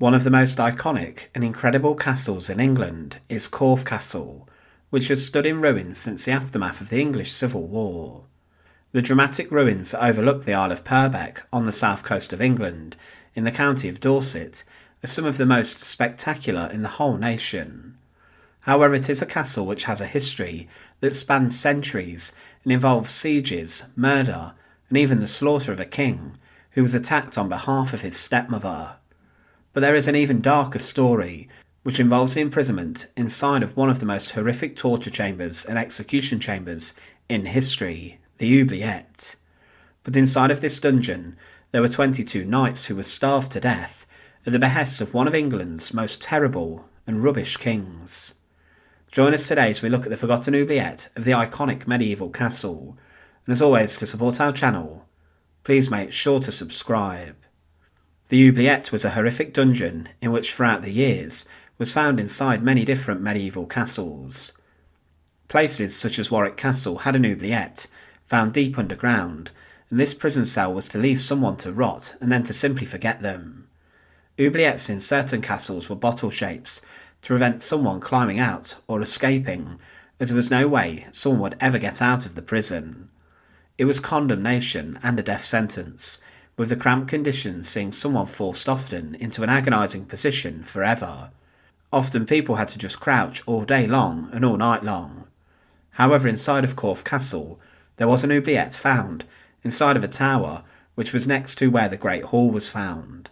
One of the most iconic and incredible castles in England is Corfe Castle, which has stood in ruins since the aftermath of the English Civil War. The dramatic ruins that overlook the Isle of Purbeck on the south coast of England, in the county of Dorset, are some of the most spectacular in the whole nation. However, it is a castle which has a history that spans centuries and involves sieges, murder, and even the slaughter of a king who was attacked on behalf of his stepmother. But there is an even darker story, which involves the imprisonment inside of one of the most horrific torture chambers and execution chambers in history, the Oubliette. But inside of this dungeon, there were 22 knights who were starved to death at the behest of one of England's most terrible and rubbish kings. Join us today as we look at the forgotten oubliette of the iconic medieval castle, and as always, to support our channel, please make sure to subscribe. The oubliette was a horrific dungeon in which throughout the years was found inside many different medieval castles. Places such as Warwick Castle had an oubliette found deep underground, and this prison cell was to leave someone to rot and then to simply forget them. Oubliettes in certain castles were bottle shapes to prevent someone climbing out or escaping, as there was no way someone would ever get out of the prison. It was condemnation and a death sentence, with the cramped conditions seeing someone forced often into an agonising position forever. Often people had to just crouch all day long and all night long. However, inside of Corfe Castle, there was an oubliette found inside of a tower which was next to where the Great Hall was found.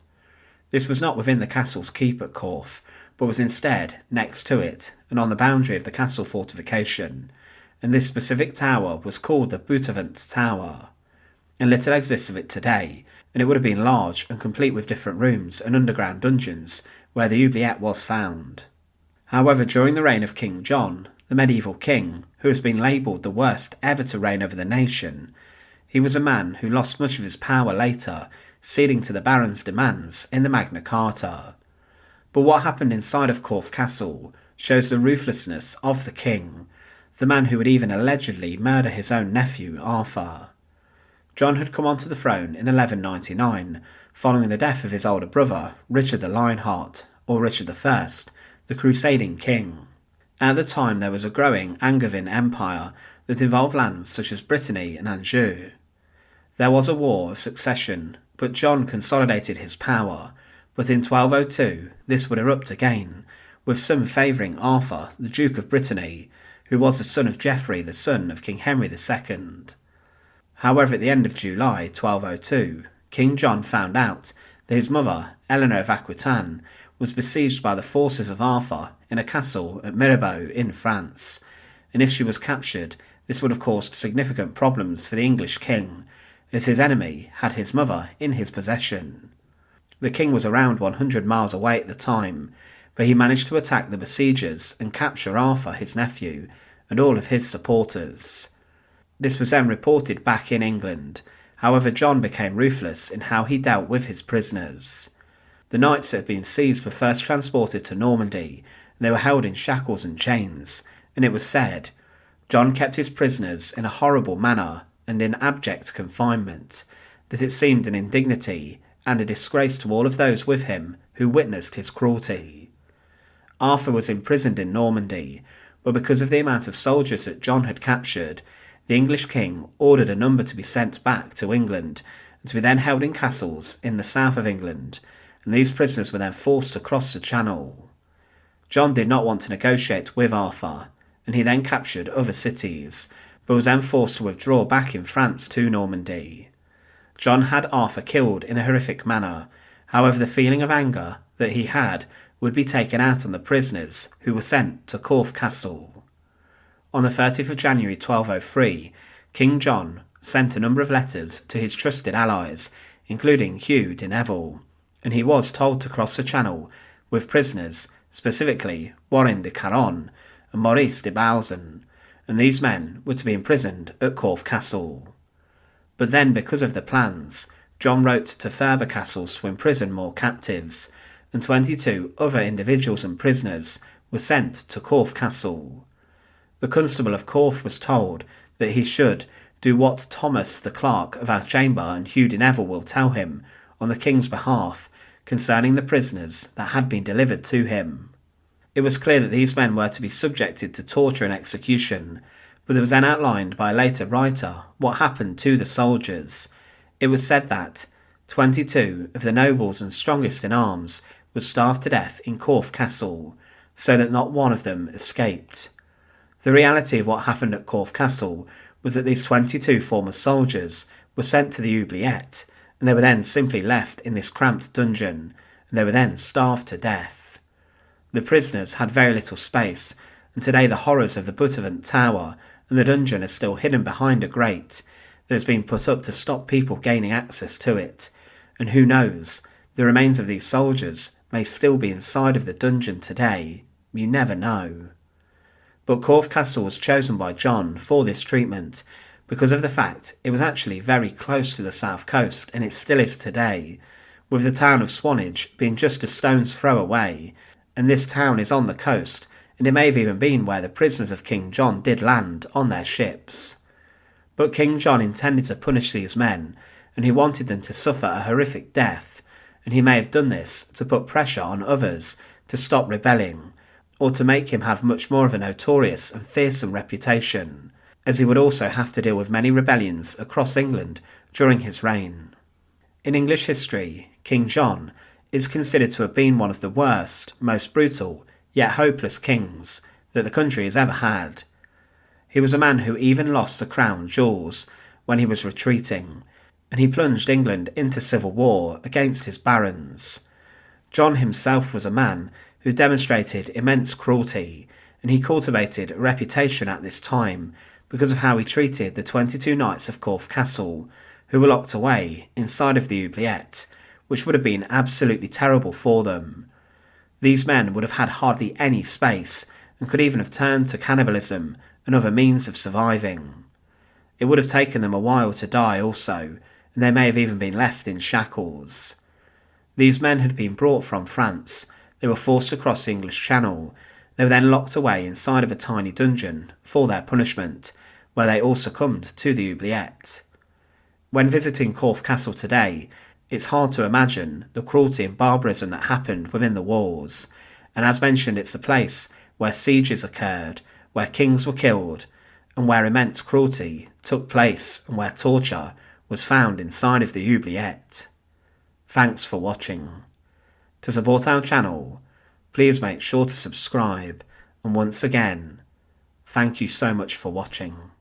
This was not within the castle's keep at Corfe, but was instead next to it and on the boundary of the castle fortification, and this specific tower was called the Buttevant Tower. And little exists of it today, and it would have been large and complete with different rooms and underground dungeons where the oubliette was found. However, during the reign of King John, the medieval king, who has been labelled the worst ever to reign over the nation, he was a man who lost much of his power later, ceding to the barons' demands in the Magna Carta. But what happened inside of Corfe Castle shows the ruthlessness of the king, the man who would even allegedly murder his own nephew Arthur. John had come onto the throne in 1199, following the death of his older brother, Richard the Lionheart, or Richard I, the crusading king. At the time there was a growing Angevin empire that involved lands such as Brittany and Anjou. There was a war of succession, but John consolidated his power, but in 1202 this would erupt again, with some favouring Arthur, the Duke of Brittany, who was the son of Geoffrey, the son of King Henry II. However, at the end of July 1202, King John found out that his mother, Eleanor of Aquitaine, was besieged by the forces of Arthur in a castle at Mirabeau in France, and if she was captured, this would have caused significant problems for the English king, as his enemy had his mother in his possession. The king was around 100 miles away at the time, but he managed to attack the besiegers and capture Arthur, his nephew, and all of his supporters. This was then reported back in England. However, John became ruthless in how he dealt with his prisoners. The knights that had been seized were first transported to Normandy, and they were held in shackles and chains, and it was said, John kept his prisoners in a horrible manner and in abject confinement, that it seemed an indignity and a disgrace to all of those with him who witnessed his cruelty. Arthur was imprisoned in Normandy, but because of the amount of soldiers that John had captured, the English king ordered a number to be sent back to England and to be then held in castles in the south of England, and these prisoners were then forced to cross the Channel. John did not want to negotiate with Arthur, and he then captured other cities, but was then forced to withdraw back in France to Normandy. John had Arthur killed in a horrific manner, however the feeling of anger that he had would be taken out on the prisoners who were sent to Corfe Castle. On the 30th of January 1203, King John sent a number of letters to his trusted allies, including Hugh de Neville, and he was told to cross the Channel with prisoners, specifically Warren de Caron and Maurice de Bausen, and these men were to be imprisoned at Corfe Castle. But then, because of the plans, John wrote to further castles to imprison more captives, and 22 other individuals and prisoners were sent to Corfe Castle. The Constable of Corfe was told that he should do what Thomas the Clerk of our chamber and Hugh de Neville will tell him on the king's behalf, concerning the prisoners that had been delivered to him. It was clear that these men were to be subjected to torture and execution, but it was then outlined by a later writer what happened to the soldiers. It was said that 22 of the nobles and strongest in arms were starved to death in Corfe Castle, so that not one of them escaped. The reality of what happened at Corfe Castle was that these 22 former soldiers were sent to the oubliette, and they were then simply left in this cramped dungeon, and they were then starved to death. The prisoners had very little space, and today the horrors of the Buttevant Tower and the dungeon are still hidden behind a grate that has been put up to stop people gaining access to it, and who knows, the remains of these soldiers may still be inside of the dungeon today. You never know. But Corfe Castle was chosen by John for this treatment because of the fact it was actually very close to the south coast, and it still is today, with the town of Swanage being just a stone's throw away, and this town is on the coast, and it may have even been where the prisoners of King John did land on their ships. But King John intended to punish these men, and he wanted them to suffer a horrific death, and he may have done this to put pressure on others to stop rebelling, or to make him have much more of a notorious and fearsome reputation, as he would also have to deal with many rebellions across England during his reign. In English history, King John is considered to have been one of the worst, most brutal, yet hopeless kings that the country has ever had. He was a man who even lost the crown jewels when he was retreating, and he plunged England into civil war against his barons. John himself was a man who demonstrated immense cruelty, and he cultivated a reputation at this time because of how he treated the 22 knights of Corfe Castle, who were locked away inside of the oubliette, which would have been absolutely terrible for them. These men would have had hardly any space, and could even have turned to cannibalism and other means of surviving. It would have taken them a while to die also, and they may have even been left in shackles. These men had been brought from France. They were forced across the English Channel. They were then locked away inside of a tiny dungeon for their punishment, where they all succumbed to the oubliette. When visiting Corfe Castle today, it's hard to imagine the cruelty and barbarism that happened within the walls, and as mentioned, it's a place where sieges occurred, where kings were killed, and where immense cruelty took place, and where torture was found inside of the oubliette. Thanks for watching. To support our channel, please make sure to subscribe, and once again, thank you so much for watching.